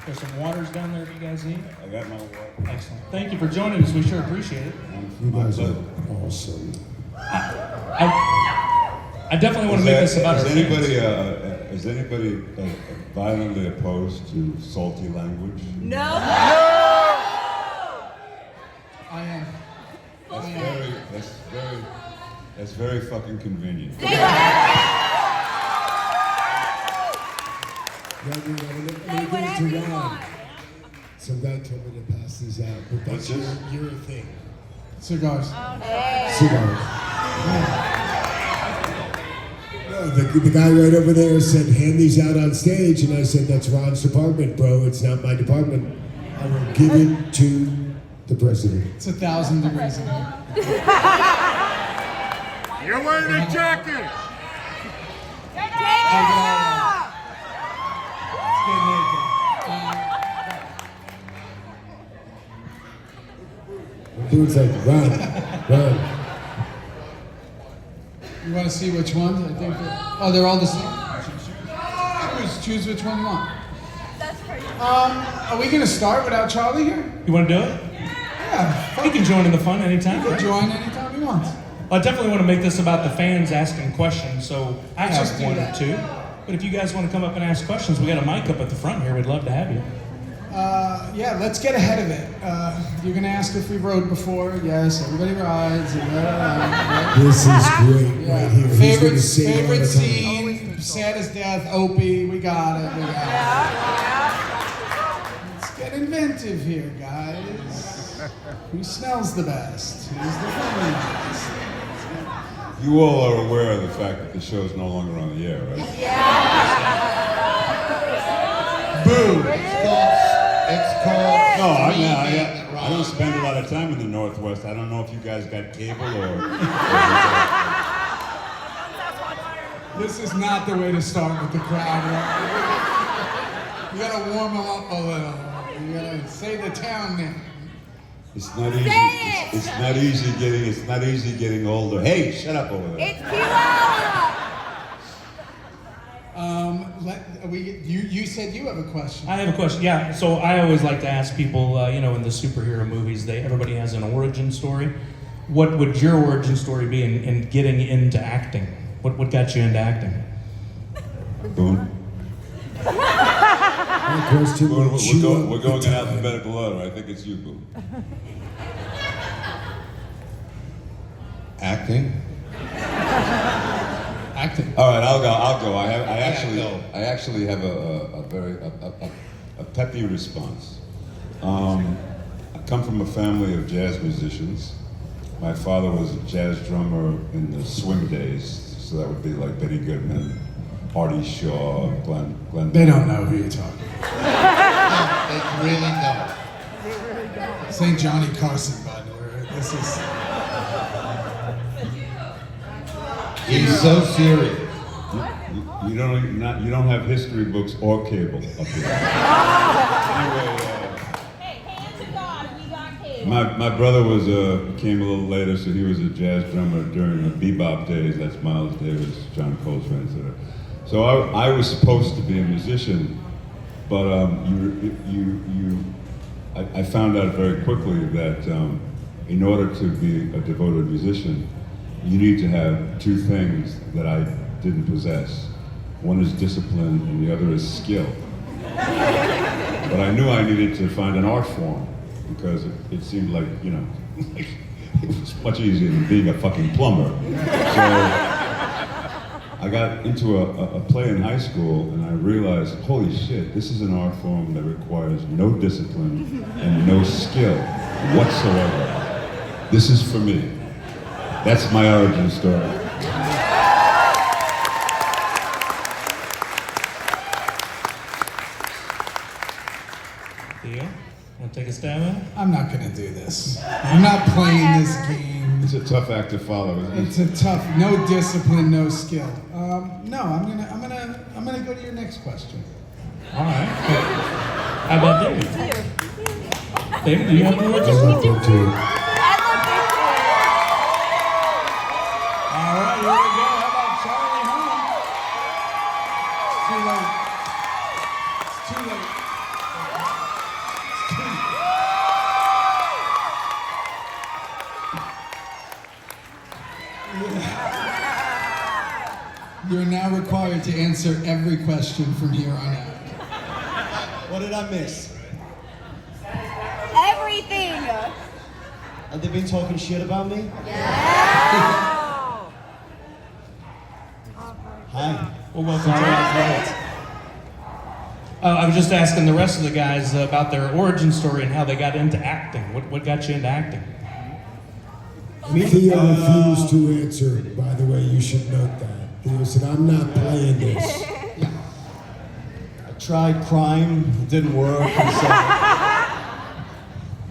There's some waters down there if you guys need. I got my water. Excellent. Thank you for joining us. We sure appreciate it. You guys are awesome. I definitely want to make this about our fans. Is anybody violently opposed to salty language? No. I am. That's very fucking convenient. Let me give it to Ron. Some guy told me to pass these out, but that's your thing. Cigars. Cigars. No, the guy right over there said, hand these out on stage, and I said, that's Ron's department, bro. It's not my department. I will give it to the president. It's 1,000 degrees in here. You're wearing a jacket! Dude's like, run. You want to see which ones? I think they're all the same. Choose which one you want. That's crazy. Are we gonna start without Charlie here? You want to do it? Yeah. He can join in the fun anytime. You can Right? join anytime he wants. Well, I definitely want to make this about the fans asking questions, so I Let's have just do one or that. two. But if you guys want to come up and ask questions, we got a mic up at the front here. We'd love to have you. Yeah, let's get ahead of it. You're gonna ask if we rode before. Yes, everybody rides. This is great right here. He's gonna say it all Favorite the time. scene, sad as death, Opie. We got it. Let's get inventive here, guys. Who smells the best? Who's the funniest? You all are aware of the fact that the show's no longer on the air, right? Boo! It's called. No, I don't spend a lot of time in the Northwest. I don't know if you guys got cable or. This is not the way to start with the crowd. Right? You gotta warm them up a little. You gotta say the town name. It's not easy. It's not easy getting older. Hey, shut up over there. It's Kiwawa. You said you have a question. I have a question. Yeah, so I always like to ask people, in the superhero movies, everybody has an origin story. What would your origin story be in getting into acting? What got you into acting? Boone. My question Boone, will chew up we're the going in time. alphabetical order. I think it's you, Boone. Acting? Acting. All right, I'll go. I actually have a very peppy response. I come from a family of jazz musicians. My father was a jazz drummer in the swing days, so that would be like Benny Goodman, Artie Shaw, Glenn. They don't know who you're talking about. They really don't. This ain't Johnny Carson, bud. This is. He's so serious. You don't have history books or cable up here. Anyway, Hey, hands of God, we got cable. my brother came a little later, so he was a jazz drummer during the bebop days. That's Miles Davis, John Coltrane, etc. So I was supposed to be a musician, but I found out very quickly that in order to be a devoted musician, you need to have two things that I didn't possess. One is discipline and the other is skill. But I knew I needed to find an art form because it seemed like, it was much easier than being a fucking plumber. So I got into a play in high school and I realized, holy shit, this is an art form that requires no discipline and no skill whatsoever. This is for me. That's my origin story. Theo, want to take a stab at it? I'm not gonna do this. I'm not playing this game. It's a tough act to follow, isn't it? It's a tough. No discipline, no skill. No, I'm gonna go to your next question. All right. How about David? David, do you have an origin I story? love them too. All right, here we go. How about Charlie Hunnam? It's too late. It's too late. You're now required to answer every question from here on out. What did I miss? Everything. Have they been talking shit about me? Hi. Well, welcome to our I was just asking the rest of the guys about their origin story and how they got into acting. What got you into acting? Theo refused to answer, by the way, you should note that. Theo said, I'm not playing this. I tried crime, it didn't work, and so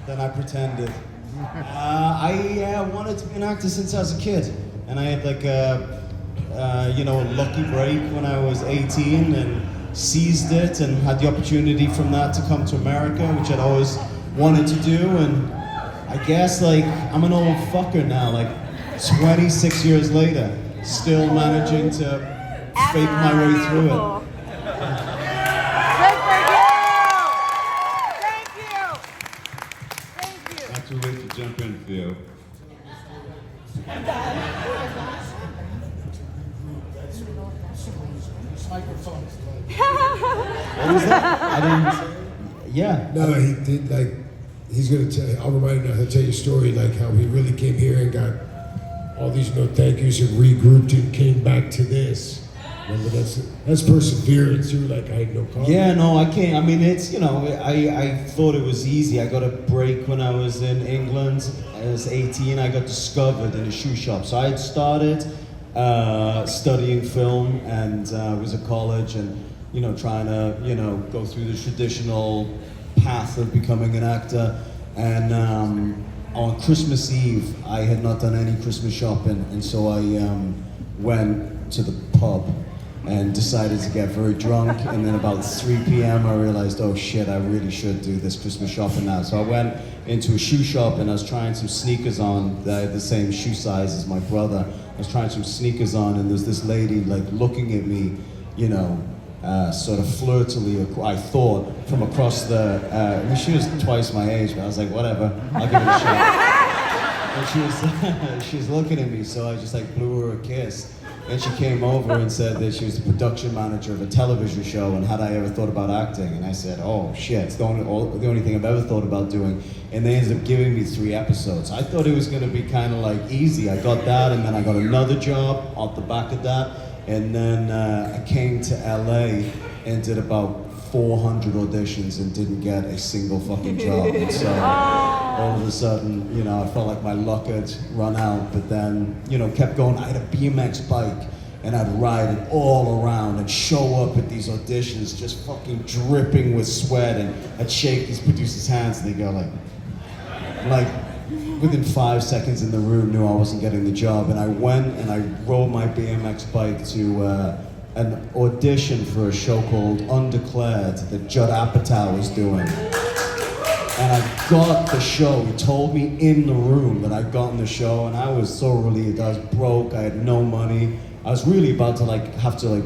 then I pretended. I wanted to be an actor since I was a kid, and I had like a lucky break when I was 18 and seized it and had the opportunity from that to come to America, which I'd always wanted to do. And I guess like I'm an old fucker now, like 26 years later, still managing to fake my way through it. Good for you. Thank you. Thank you. Not too late to jump in, Theo. What was that? I didn't. Yeah. No, he did like, he's gonna tell, I'll remind him, he'll tell you a story like how he really came here and got all these no thank yous and regrouped and came back to this. Remember, that's perseverance. You were like, I had no comment. Yeah, no, I can't. I mean, it's, I thought it was easy. I got a break when I was in England. I was 18. I got discovered in a shoe shop. So I had started studying film and was at college and, trying to, go through the traditional path of becoming an actor. And on Christmas Eve, I had not done any Christmas shopping. And so I went to the pub and decided to get very drunk, and then about 3 p.m. I realized, oh shit, I really should do this Christmas shopping now. So I went into a shoe shop and I was trying some sneakers on, the same shoe size as my brother. I was trying some sneakers on and there's this lady like looking at me, sort of flirtily, I thought, from across the, she was twice my age, but I was like, whatever, I'll give it a shot. And she was looking at me, so I just like blew her a kiss. And she came over and said that she was the production manager of a television show and had I ever thought about acting? And I said, oh shit, it's the only thing I've ever thought about doing. And they ended up giving me 3 episodes. I thought it was gonna be kind of like easy. I got that and then I got another job off the back of that. And then I came to LA and did about 400 auditions and didn't get a single fucking job. And so all of a sudden, I felt like my luck had run out, but then, kept going. I had a BMX bike and I'd ride it all around and show up at these auditions just fucking dripping with sweat, and I'd shake these producers' hands and they'd go like within 5 seconds in the room knew I wasn't getting the job. And I went and I rode my BMX bike to an audition for a show called Undeclared that Judd Apatow was doing. And I got the show. He told me in the room that I'd gotten the show, and I was so relieved. I was broke, I had no money. I was really about to have to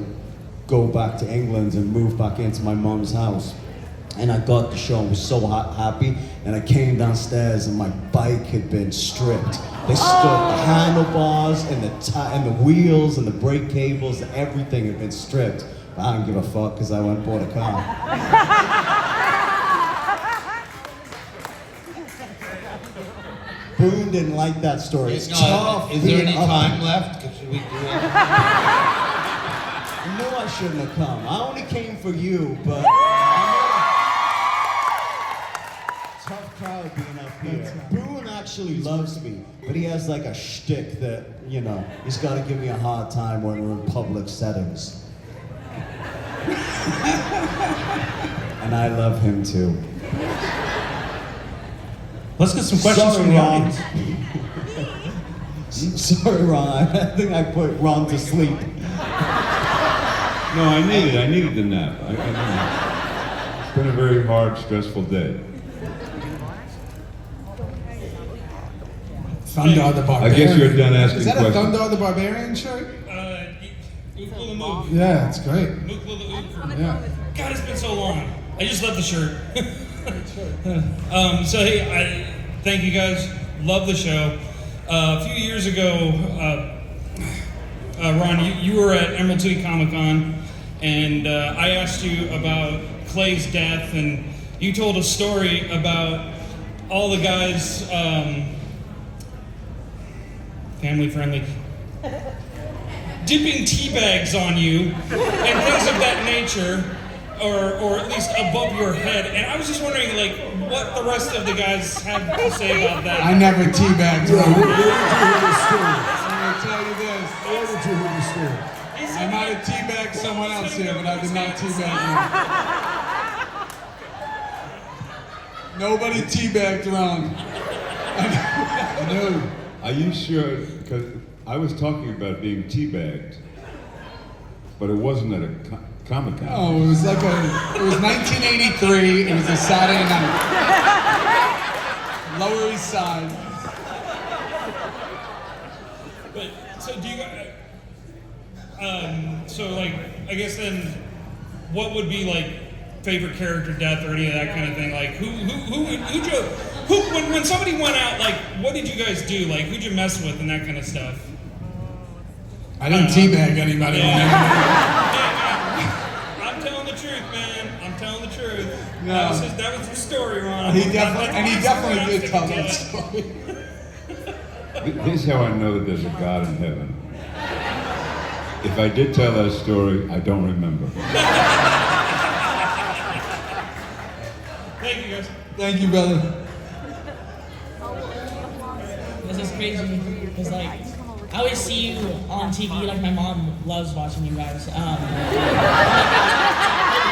go back to England and move back into my mom's house. And I got the show and was so happy. And I came downstairs and my bike had been stripped. They stripped the handlebars and the wheels and the brake cables, everything had been stripped. But I didn't give a fuck because I went and bought a car. Boone didn't like that story. It's tough. Is there any being up- time left? Should we do it? You know I shouldn't have come. I only came for you, but tough crowd being up here. Boone actually loves me, but he has like a shtick that, he's got to give me a hard time when we're in public settings. And I love him too. Let's get some questions Sorry, from the Ron. audience. Sorry, Ron. I think I put Ron to sleep. No, I needed the nap. It's been a very hard, stressful day. Thundar the Barbarian. I guess you're done asking Is that questions. a Thundar the Barbarian shirt? Move. Yeah, it's great. Yeah. God, it's been so long. I just love the shirt. So hey, I thank you guys. Love the show. A few years ago, Ron, you were at Emerald City Comic Con, and I asked you about Clay's death, and you told a story about all the guys, family friendly, dipping tea bags on you and things of that nature, or at least above your head. And I was just wondering, like, what the rest of the guys have to say about that. I never teabagged. Yeah, Ron. where did you hear the story? I'm gonna tell you this. Where did you hear the story? I might have teabagged someone else here, but I did not teabag you. Nobody teabagged Ron. No. Are you sure? Because I was talking about being teabagged, but it wasn't at a Comic Con. Oh, it was 1983. It was a Saturday night. Lower East Side. But so do you? So like, I guess then, what would be like favorite character death or any of that kind of thing? Like, when somebody went out, like, what did you guys do? Like, who'd you mess with and that kind of stuff? I didn't teabag anybody. I'm telling the truth, man. I'm telling the truth. No. That was the story, Ron. He definitely did tell that story. Here's how I know that there's a God in heaven. If I did tell that story, I don't remember. Thank you, guys. Thank you, brother. This is crazy because like I always see you on TV. Like my mom loves watching you guys. Holy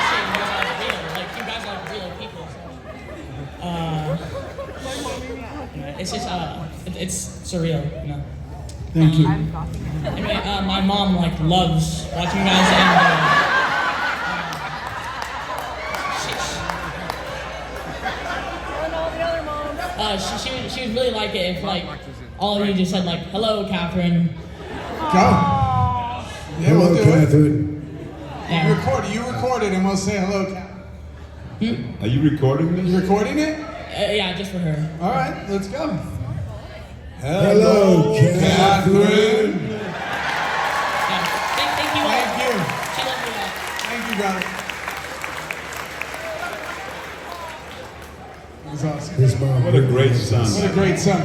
shit, you guys are real. Like you guys are real people. So, it's just it's surreal, you know. Thank you. Anyway, my mom like loves watching you guys and. She would really like it if like all of you just said like hello, Catherine. Go. Yeah, we'll do Catherine. Yeah. You record it and we'll say hello, Catherine. Are you recording this? You recording it? Yeah, just for her. All right, let's go. Hello, Catherine. Yeah. Thank you all. Thank you. She loves you all. Thank you, brother. That was awesome. His mom. What a great son. What a great son.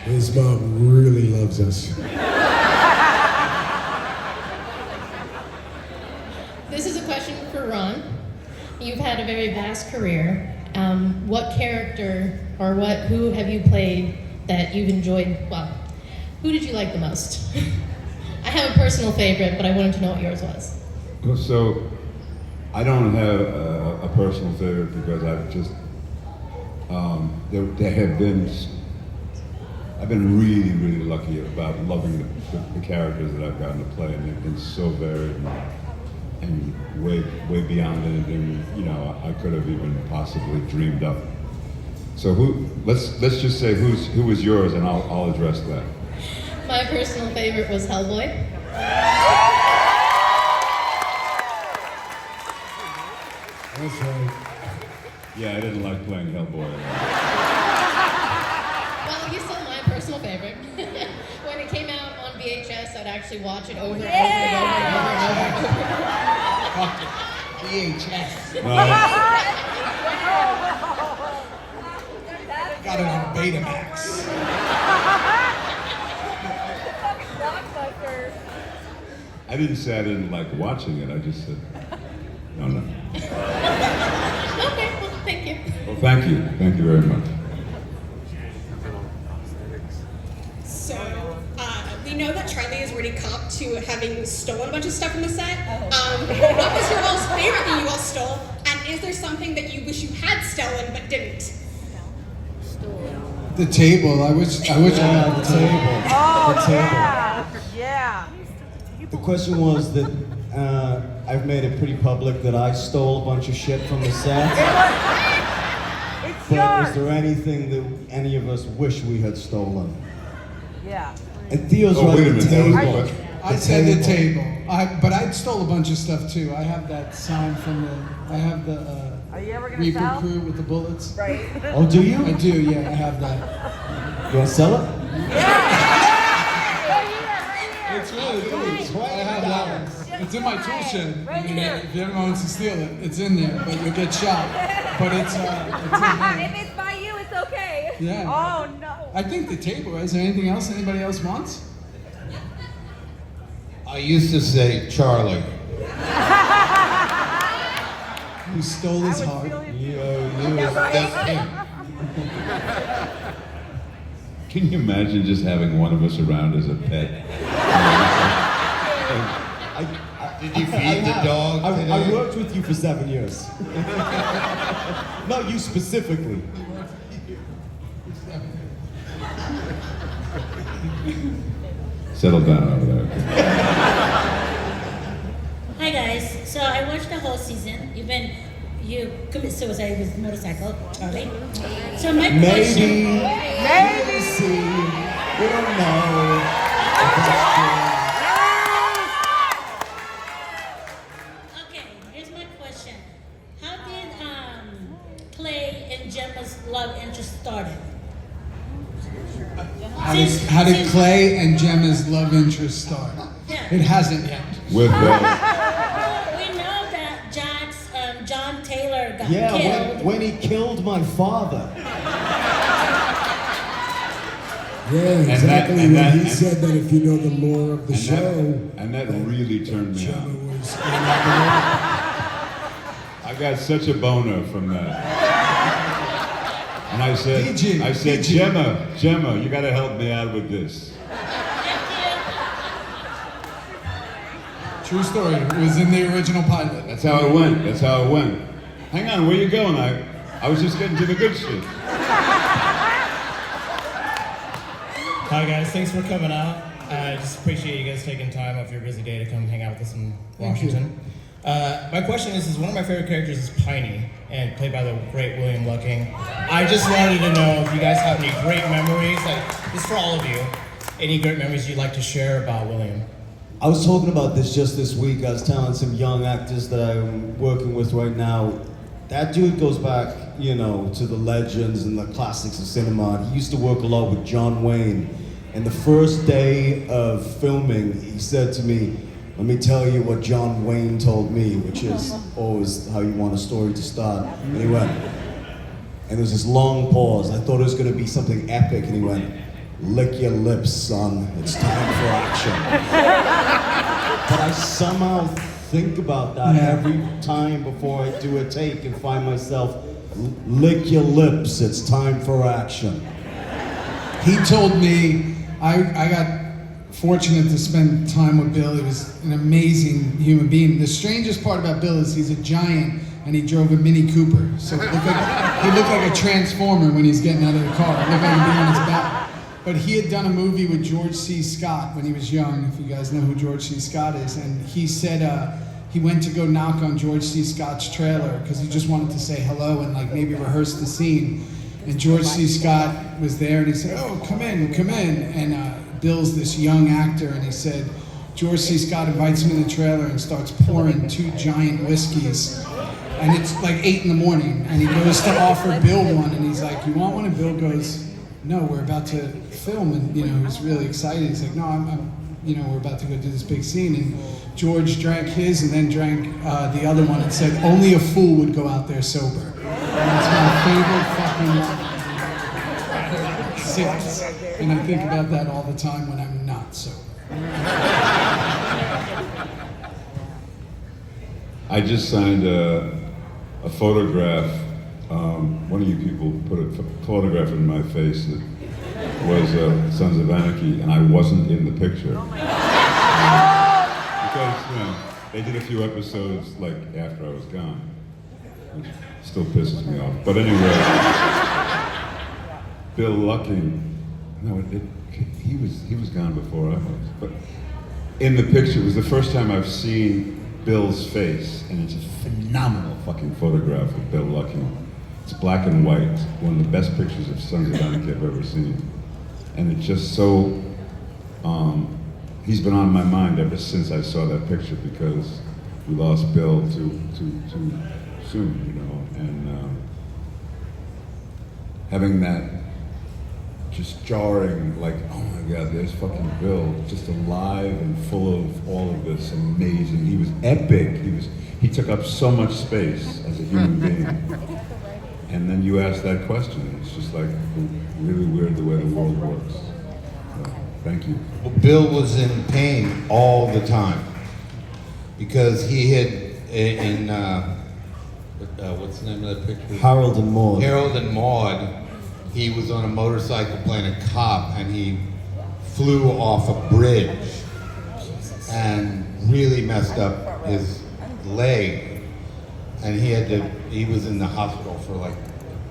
His mom really loves us. This is a question for Ron. You've had a very vast career. What character or who have you played that you've enjoyed? Well, who did you like the most? I have a personal favorite, but I wanted to know what yours was. So, I don't have a personal favorite because I've just, I've been really, really lucky about loving the characters that I've gotten to play, and they've been so varied and way beyond anything, I could have even possibly dreamed up. So let's just say who was yours, and I'll address that. My personal favorite was Hellboy. That's right. Yeah, I didn't like playing Hellboy. Well, he's still my personal favorite. When it came out on VHS, I'd actually watch it over and over and over and over and over. VHS. No, Got it on Betamax. I didn't say I didn't like watching it. I just said, no. Okay, well, thank you. Well, thank you. Thank you very much. So, we know that Charlie is already copped to having stolen a bunch of stuff from the set. What was your all's favorite that you all stole? And is there something that you wish you had stolen but didn't? The table. I wish I had the table. Oh, The table. yeah. The question was that I've made it pretty public that I stole a bunch of shit from the set. It's But yours. is there anything that any of us wish we had stolen? Yeah. And Theo's Oh, right, wait a the minute. That was the table. question. I said the table. But I stole a bunch of stuff too. I have that sign from I have the Are you ever gonna Reaper sell? crew with the bullets. Right. Oh, do you? I do, yeah, I have that. You want to sell it? Yeah. please. I have that one. It's in my tool shed. Right I mean, here. if anyone wants to steal it, it's in there, but you'll get shot. But it's in there. If it's by you, it's okay. Yeah. Oh no. I think the table. Is there anything else anybody else wants? I used to say Charlie. Who stole his I would heart? steal his- That's him. Can you imagine just having one of us around as a pet? Did you feed the dog I today? worked with you for 7 years. Not you specifically. Settle down over there. Hi guys. So I watched the whole season. You commit suicide with motorcycle, Charlie. So my question. Maybe. See, we don't know. Okay, here's my question. How did Clay and Gemma's love interest started? How did Clay and Gemma's love interest start? Yeah. It hasn't yet. With We know that John Taylor got Yeah, killed. when he killed my father. Yeah, exactly. and When that- he and- said that if you know the lore of the and show, that really turned me Gemma on. was. I got such a boner from that. And I said, PG. Gemma, you gotta help me out with this. True story. It was in the original pilot. That's how it went. Hang on, where you going? I was just getting to the good shit. Hi guys, thanks for coming out. I just appreciate you guys taking time off your busy day to come hang out with us in Washington. My question is one of my favorite characters is Piney, and played by the great William Lucking. I just wanted to know if you guys have any great memories, like this is for all of you, any great memories you'd like to share about William. I was talking about this just this week. I was telling some young actors that I'm working with right now. That dude goes back, to the legends and the classics of cinema. He used to work a lot with John Wayne. And the first day of filming, he said to me, "Let me tell you what John Wayne told me," which is always how you want a story to start. And he went, and there was this long pause. I thought it was going to be something epic, and he went, "Lick your lips, son. It's time for action." But I somehow think about that every time before I do a take and find myself, lick your lips, it's time for action. He told me, I got fortunate to spend time with Bill. He was an amazing human being. The strangest part about Bill is he's a giant and he drove a Mini Cooper. So he looked like a transformer when he's getting out of the car. It looked like he'd be on his back. But he had done a movie with George C. Scott when he was young, if you guys know who George C. Scott is. And he said he went to go knock on George C. Scott's trailer because he just wanted to say hello and like maybe rehearse the scene. And George C. Scott was there and he said, "Oh, come in. And Bill's this young actor and he said, George C. Scott invites him in the trailer and starts pouring 2 giant whiskeys. And it's like 8 in the morning and he goes to offer Bill one and he's like, "You want one?" And Bill goes, "No, we're about to film." And he's really excited. He's like, "No, I'm we're about to go do this big scene." And George drank his and then drank the other one and said, "Only a fool would go out there sober." And that's my favorite fucking line. Six. And I think about that all the time when I'm not sober. I just signed a photograph. One of you people put a photograph in my face that was Sons of Anarchy, and I wasn't in the picture. Because, they did a few episodes like after I was gone, which still pisses me off. But anyway, Bill Lucking, he was gone before I was. But in the picture, it was the first time I've seen Bill's face, and it's a phenomenal fucking photograph of Bill Lucking. It's black and white, one of the best pictures of Sons of Anarchy I've ever seen. And it's just so, he's been on my mind ever since I saw that picture because we lost Bill too soon, and having that just jarring, like, oh my God, there's fucking Bill, just alive and full of all of this amazing. He was epic. He took up so much space as a human being. And then you ask that question. It's just like really weird the way the world works. So, thank you. Well, Bill was in pain all the time because he had in what's the name of that picture? Harold and Maude. Harold and Maude. He was on a motorcycle playing a cop, and he flew off a bridge and really messed up his leg, and he was in the hospital for like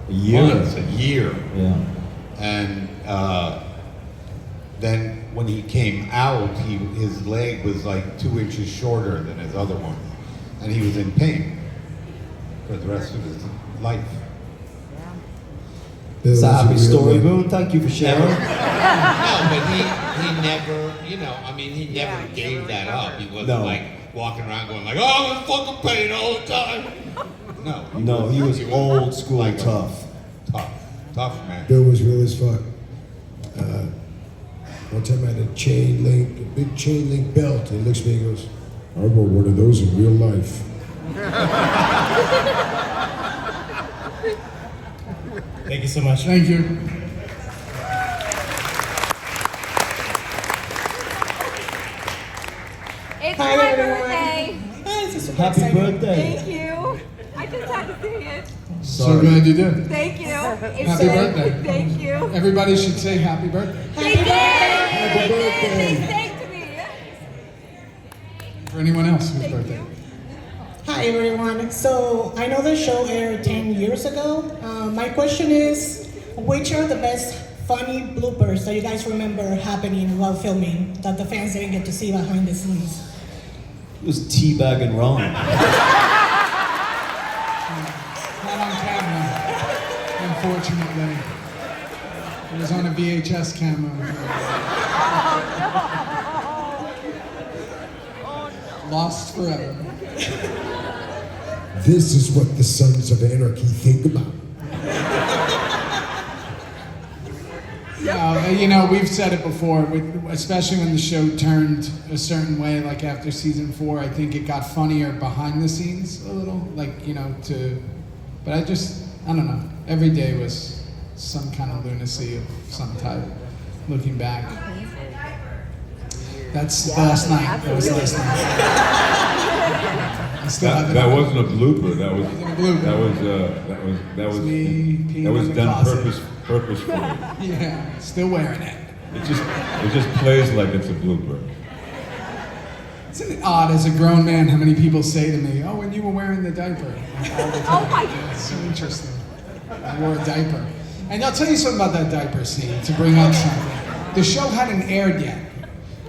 a year. Yeah. And then when he came out, his leg was like 2 inches shorter than his other one, and he was in pain for the rest of his life. It's a happy story, Boone. Thank you for sharing. No, but he never, he never gave that up. He wasn't like walking around going like, oh, I'm in fucking pain all the time. No, he was old school, like tough, man. Bill was real as fuck. One time I had a big chain link belt, and he looks at me and goes, I wore one of those in real life. Thank you so much. Thank you. It's Hi, my everyone. birthday. This is super Happy exciting. birthday. Thank you. I just had to say it. So glad you did. Thank you. It's Happy birthday. Thank you. Everybody should say happy birthday. They did. Happy birthday. They thanked me. For anyone else whose birthday. Hi everyone. So I know the show aired 10 years ago. My question is, which are the best funny bloopers that you guys remember happening while filming that the fans didn't get to see behind the scenes? It was teabagging Ron. Not on camera, unfortunately. It was on a VHS camera. Lost forever. This is what the Sons of Anarchy think about. We've said it before, especially when the show turned a certain way, like after season 4, I think it got funnier behind the scenes a little, but I don't know. Every day was some kind of lunacy of some type, looking back. That's last night. That was last night. I still have it That on. wasn't a blooper. That was Wasn't a blooper. that was me peeing that was in the done closet. purposefully. Yeah, still wearing it. It just plays like it's a blooper. Isn't it odd as a grown man how many people say to me, oh, when you were wearing the diaper? All the time. Oh my God. It's so interesting. I wore a diaper. And I'll tell you something about that diaper scene to bring up something. The show hadn't aired yet.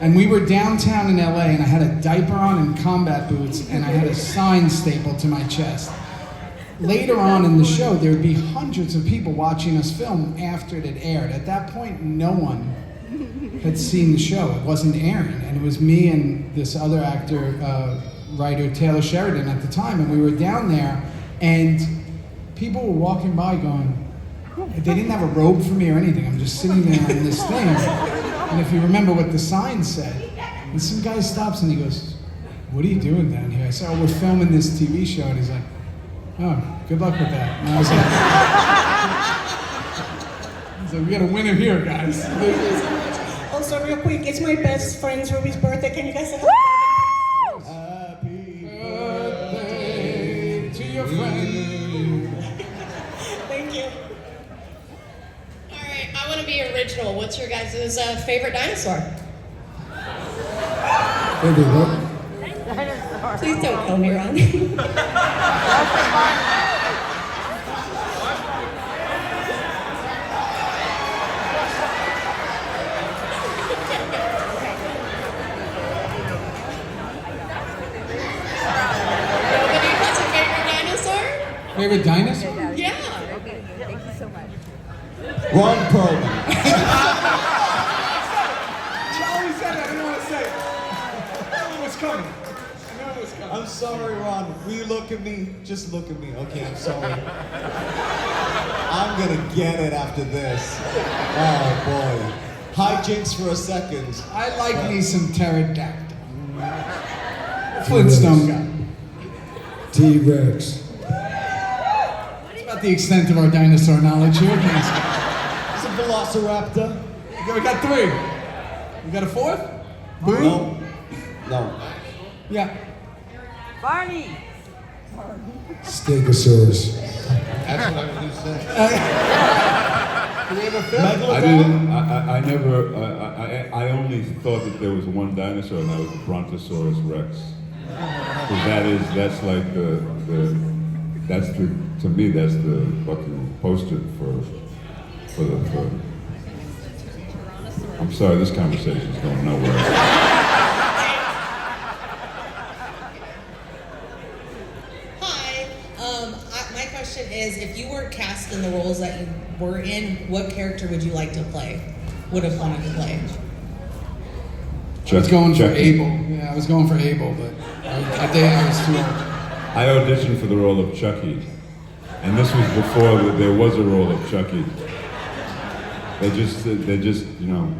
And we were downtown in LA and I had a diaper on and combat boots and I had a sign stapled to my chest. Later on in the show, there would be hundreds of people watching us film after it had aired. At that point, no one had seen the show. It wasn't airing. And it was me and this other actor, writer, Taylor Sheridan at the time. And we were down there and people were walking by going, they didn't have a robe for me or anything. I'm just sitting there in this thing. And if you remember what the sign said, and some guy stops and he goes, what are you doing down here? I said, oh, we're filming this TV show. And he's like, oh, good luck with that. And I was like, we got a winner here, guys. Also, real quick, it's my best friend's Ruby's birthday. Can you guys say Happy birthday to your friend. Thank you. All right, I want to be original. What's your guys' favorite dinosaur? Favorite what? Please don't kill me, Ron. Nobody has a favorite dinosaur? Favorite dinosaur? Yeah. Okay, thank you so much. Ron Pearlman. Charlie said that, I didn't want to say it. I knew it was coming. I'm sorry, Ron. Will you look at me? Just look at me. Okay, I'm sorry. I'm gonna get it after this. Oh boy. Hijinks for a second. I like me some pterodactyl. Flintstone guy. T-Rex. That's about the extent of our dinosaur knowledge here. It's a velociraptor. We got 3. We got a 4th? Boone? No. No. Yeah. Barney. Stegosaurus. That's what I was going to say. Do we have a 5th? I didn't. I never. I only thought that there was one dinosaur, and that was the Brontosaurus Rex. That's like that's the to me that's the fucking poster for. I'm sorry, this conversation's going nowhere. My question is, if you weren't cast in the roles that you were in, what character would you like to play? Would have wanted to play? I was going for Abel. Yeah, I was going for Abel, but I was too old. I auditioned for the role of Chucky, and this was before there was a role of Chucky. They just, you know.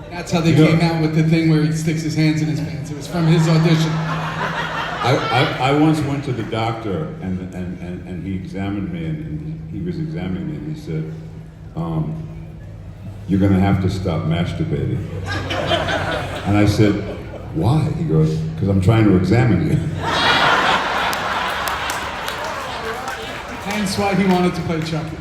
That's how they came out with the thing where he sticks his hands in his pants. It was from his audition. I once went to the doctor and he examined me and he was examining me and he said, "You're going to have to stop masturbating." And I said, "Why?" He goes, "Because I'm trying to examine you." Hence why he wanted to play Chucky.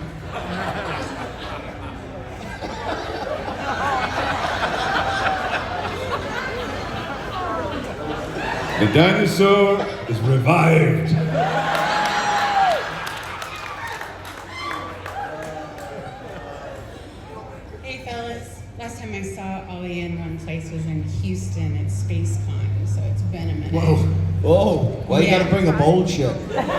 The dinosaur is revived. Hey fellas, last time I saw Ollie in one place was in Houston at SpaceCon, so it's been a minute. Whoa. Whoa. Why you gotta bring a bold shit? Because I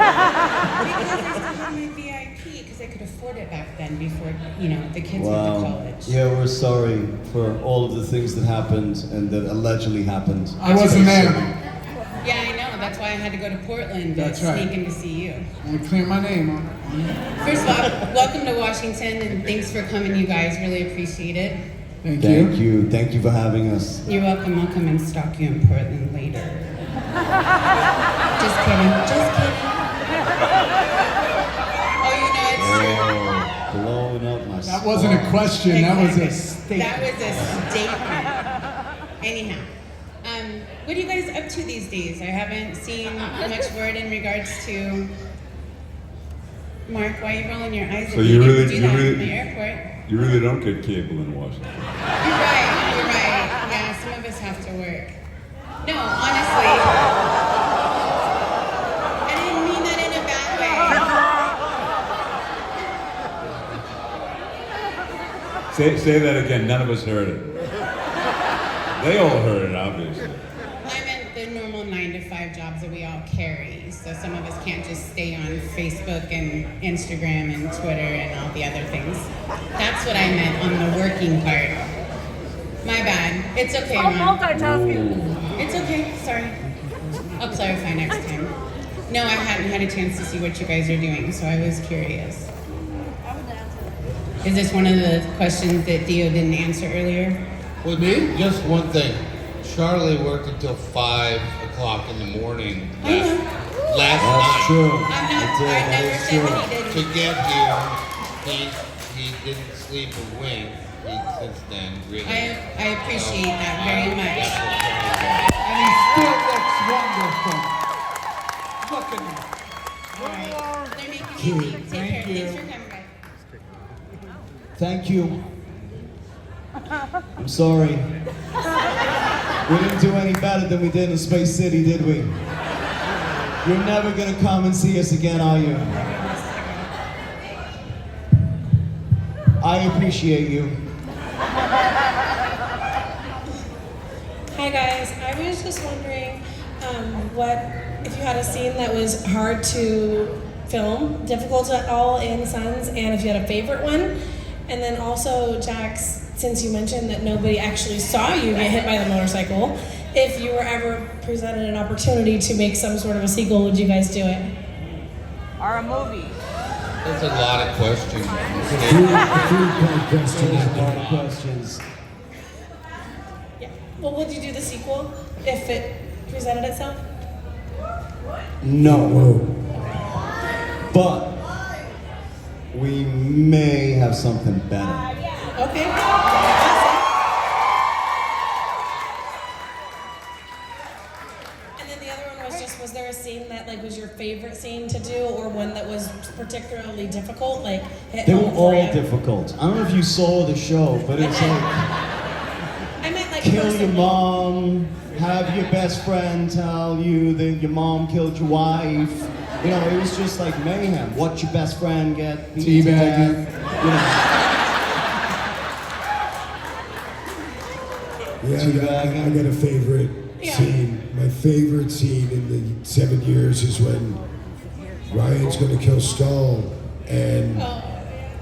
still had my VIP, because I could afford it back then before, the kids went to college. Yeah, we're sorry for all of the things that happened and that allegedly happened. I wasn't there. Yeah, I know. That's why I had to go to Portland to sneak in to see you. I clear my name. First of all, welcome to Washington, and thanks for coming, you guys. Really appreciate it. Thank you. Thank you for having us. You're welcome. I'll come and stalk you in Portland later. Just kidding. Just kidding. Oh, it's true. Blowing up my That wasn't a question. That was a statement. That was a statement. Anyhow. What are you guys up to these days? I haven't seen much word in regards to... Mark, why are you rolling your eyes at me? You get to do that in the airport. You really don't get cable in Washington. You're right. Yeah, some of us have to work. No, honestly. I didn't mean that in a bad way. Say that again. None of us heard it. They all heard it, obviously. I meant the normal 9-to-5 jobs that we all carry. So some of us can't just stay on Facebook and Instagram and Twitter and all the other things. That's what I meant on the working part. My bad. It's okay, Ron. Multitasking. It's okay. Sorry. I'll clarify next time. No, I hadn't had a chance to see what you guys are doing, so I was curious. Is this one of the questions that Theo didn't answer earlier? With me? Just one thing. Charlie worked until 5 o'clock in the morning last night. That's true. I never said that he didn't. To get here, he didn't sleep a wink. Since then, really. I appreciate that very much. And he still looks wonderful. Look at him. All right. They're making me leave. Take care. Thanks for coming, guys. Thank you. I'm sorry. We didn't do any better than we did in Space City, did we? You're never gonna come and see us again, are you? I appreciate you. Hi guys, I was just wondering if you had a scene that was hard to film, difficult at all in Sons, and if you had a favorite one. And then also, Jax, since you mentioned that nobody actually saw you get hit by the motorcycle, if you were ever presented an opportunity to make some sort of a sequel, would you guys do it? Or a movie? There's a lot of questions. Questions. Yeah. Well, would you do the sequel if it presented itself? No. But we may have something better. Okay. And then the other one was just, was there a scene that like was your favorite scene to do, or one that was particularly difficult? Like hit They were home for all you? difficult. I don't know if you saw the show, but it's like I meant like kill your personally. mom, have your best friend tell you that your mom killed your wife. You know, it was just like mayhem. Watch your best friend get beaten to Teabagging. death. You know. Yeah, I got a favorite scene. My favorite scene in the 7 years is when Ryan's going to kill Skull and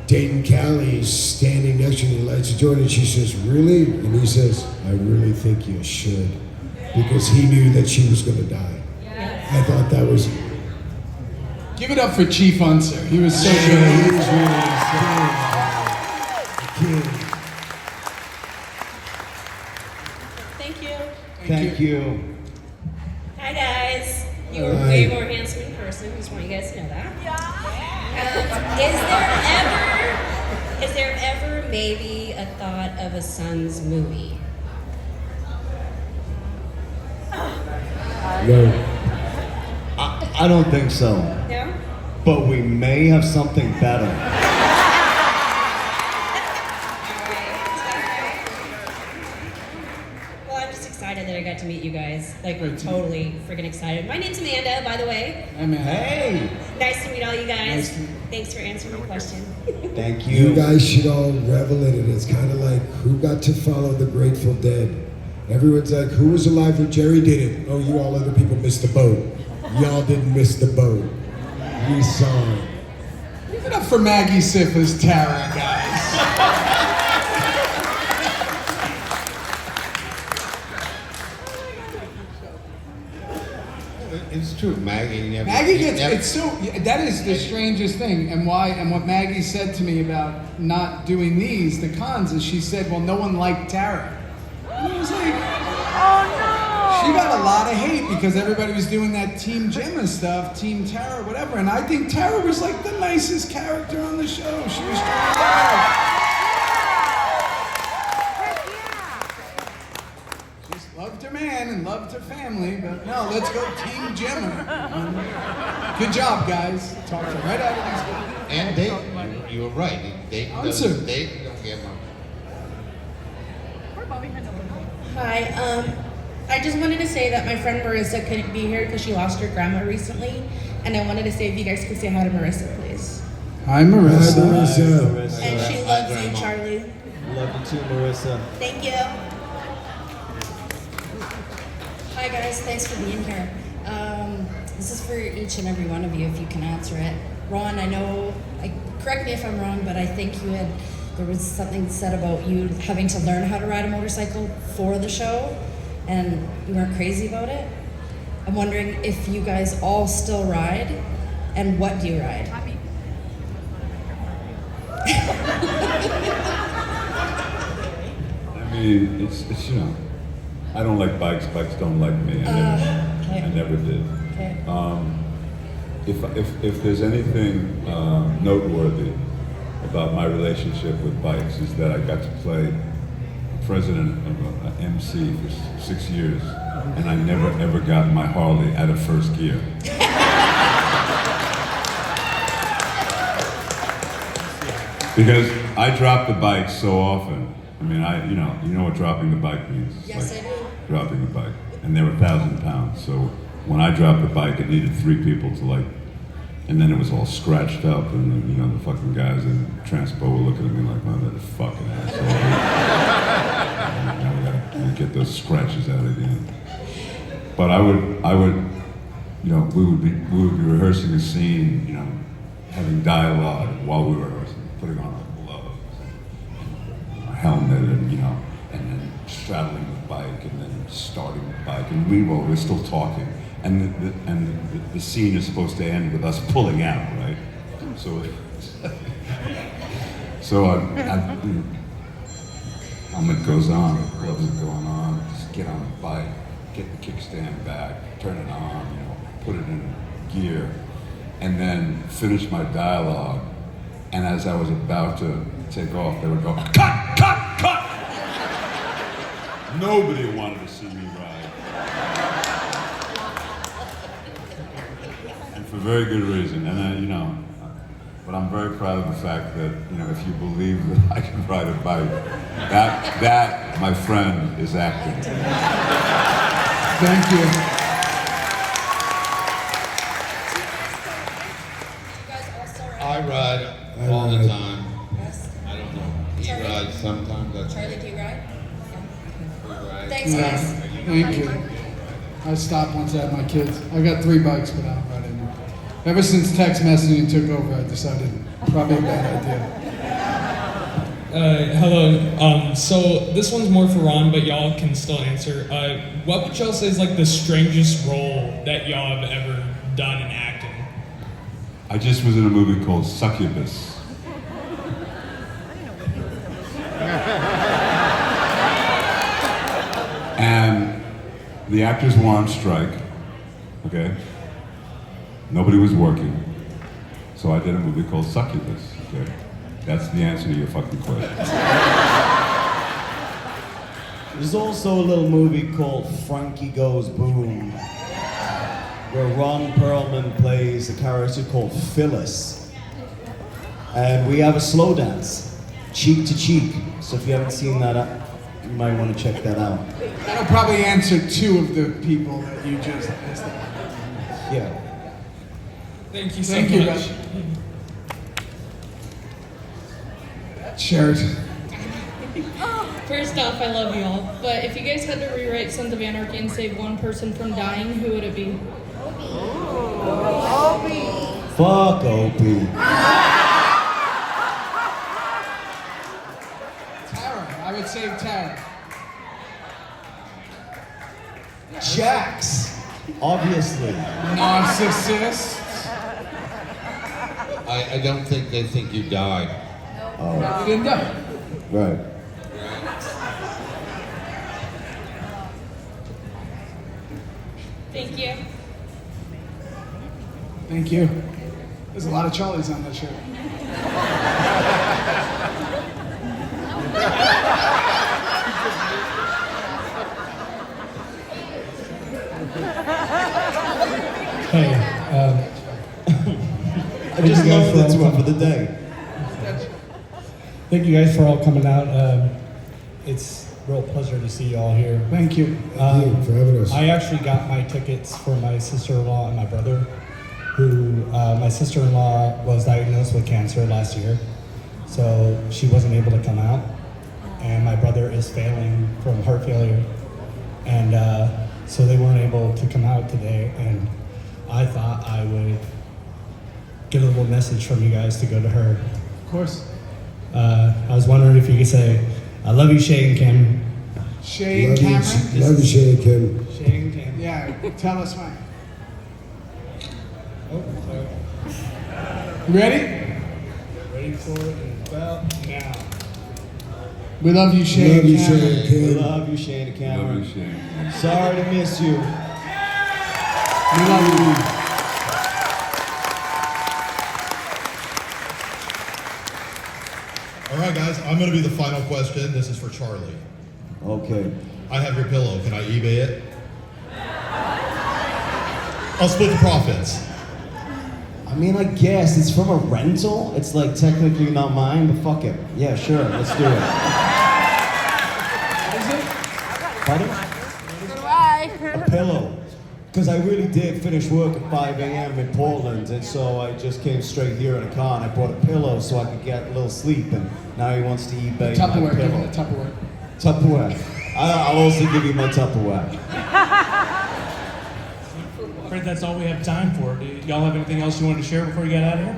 Dayton Callie's standing next to me, lights the door, and she says, "Really?" And he says, "I really think you should," because he knew that she was going to die. I thought that was. Give it up for Chief Unser. He was so He good. was really a kid. Thank you. Thank you. Hi guys. You are Hi. way more handsome in person. Just want you guys to know that. Is there ever maybe a thought of a Sons movie? No. I don't think so. No? But we may have something better. Well, I'm just excited that I got to meet you guys. Like, totally freaking excited. My name's Amanda, by the way. Hey. Nice to meet all you guys. Nice to- Thanks for answering my question. Thank You you. guys should all revel in it. It's kind of like who got to follow the Grateful Dead. Everyone's like, who was alive when Jerry did it? Oh, you all other people missed the boat. Y'all didn't miss the boat. We saw it. Give it up for Maggie Siffer's Tara, guys. It's true, Maggie never. Maggie gets never- it's so that is the strangest thing, and what Maggie said to me about not doing these, the cons, is she said, well, no one liked Tara. And I was like, Oh no! she got a lot of hate because everybody was doing that Team Gemma stuff, Team Tara, whatever, and I think Tara was like the nicest character on the show. She was trying out. Just loved her man and loved her family, but no, let's go Team Gemma. Good job, guys. Talked her right out of these guys. And Dayton, you were right. Dayton Answer. doesn't, Dayton don't get much. Hi, I just wanted to say that my friend Marissa couldn't be here because she lost her grandma recently, and I wanted to say if you guys could say hi to Marissa, please. Hi, Marissa. Hi, Marissa. And she Hi, loves you, Grandma. Charlie. Love you too, Marissa. Thank you. Hi guys, thanks for being here. This is for each and every one of you if you can answer it. Ron, correct me if I'm wrong, but I think there was something said about you having to learn how to ride a motorcycle for the show, and you weren't crazy about it. I'm wondering if you guys all still ride, and what do you ride? I mean, it's you know, I don't like bikes. Bikes don't like me. I never did. Okay. If there's anything noteworthy about my relationship with bikes is that I got to play president of an MC for 6 years, and I never ever got my Harley out of first gear. Because I drop the bike so often. I mean, you know what dropping the bike means. It's Yes, like I do. dropping the bike, and they were 1,000 pounds. So when I dropped the bike, it needed 3 people to and then it was all scratched up, and then, the fucking guys in Transpo were looking at me like, "Oh, that fucking asshole." I gotta get those scratches out again. But I would, we would be rehearsing a scene, having dialogue while we were rehearsing, putting on our gloves, and our helmet, and then straddling the bike. bike and then starting the bike, and meanwhile we're still talking, and the scene is supposed to end with us pulling out, right? So it goes on, loves it going on. Just get on the bike, get the kickstand back, turn it on, put it in gear, and then finish my dialogue. And as I was about to take off, they would go, cut, cut, cut! Nobody wanted to see me ride. And for very good reason. And but I'm very proud of the fact that, if you believe that I can ride a bike, that, my friend, is acting. Thank you. I ride all the time. I don't know. He rides sometimes. Charlie, do you ride? Thanks, guys. Thank you. I stopped once I had my kids. I got 3 bikes, but I don't ride anymore. Ever since text messaging took over, I decided probably a bad idea. Hello. So this one's more for Ron, but y'all can still answer. What would y'all say is like the strangest role that y'all have ever done in acting? I just was in a movie called Succubus. And the actors were on strike, okay? Nobody was working. So I did a movie called Succubus, okay? That's the answer to your fucking question. There's also a little movie called Frankie Goes Boom, where Ron Pearlman plays a character called Phyllis. And we have a slow dance, cheek to cheek. So if you haven't seen that, you might want to check that out. That'll probably answer 2 of the people that you just asked. Yeah. Thank you so Thank much. you. Shared. First off, I love y'all, but if you guys had to rewrite Sons of Anarchy and save one person from dying, who would it be? Opie. Fuck Opie. Tara. I would save Tara. Jax. Obviously. Narcissist. I don't think they think you died. Oh. You didn't die. Right. Thank you. Thank you. There's a lot of Charlies on that show. Hey, I just love this one for the day. Thank you guys for all coming out. It's a real pleasure to see you all here. Thank you. Thank you for having us. I actually got my tickets for my sister-in-law and my brother, who my sister-in-law was diagnosed with cancer last year, so she wasn't able to come out, and my brother is failing from heart failure, and so they weren't able to come out today, and I thought I would get a little message from you guys to go to her. Of course. I was wondering if you could say, I love you, Shay and Kim. Shay and Cameron? Love you, Shay and Kim. Shay and Kim. Yeah, tell us why. Oh, sorry. You ready? Ready for it and about now. We love you, Shay Love and you, Cameron. Shay and Kim. We love you, Shane and Cameron. Love you, Shane. Sorry to miss you. We love you. All right, guys, I'm going to be the final question. This is for Charlie. Okay. I have your pillow. Can I eBay it? I'll split the profits. I mean, I guess it's from a rental. It's like technically not mine, but fuck it. Yeah, sure, let's do it. Pardon? So do I. A pillow. Because I really did finish work at 5 a.m. in Portland, and so I just came straight here in a car, and I brought a pillow so I could get a little sleep, and now he wants to eBay my Tupperware, give pillow. me the Tupperware. Tupperware. I'll also give you my Tupperware. I'm afraid that's all we have time for. Do y'all have anything else you wanted to share before we get out of here?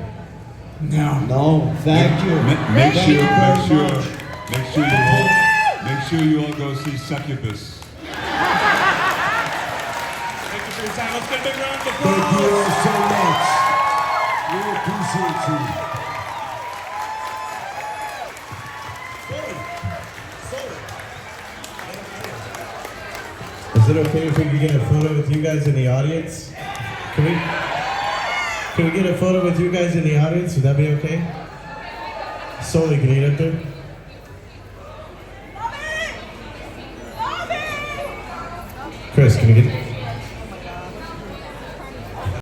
No. No, thank you. Make sure you all go see Succubus. your time. Let's get a big round of applause. Thank you all so much. We appreciate you. Is it okay if we can get a photo with you guys in the audience? Can we get a photo with you guys in the audience? Would that be okay? Sully, can you get up there? Chris, can you get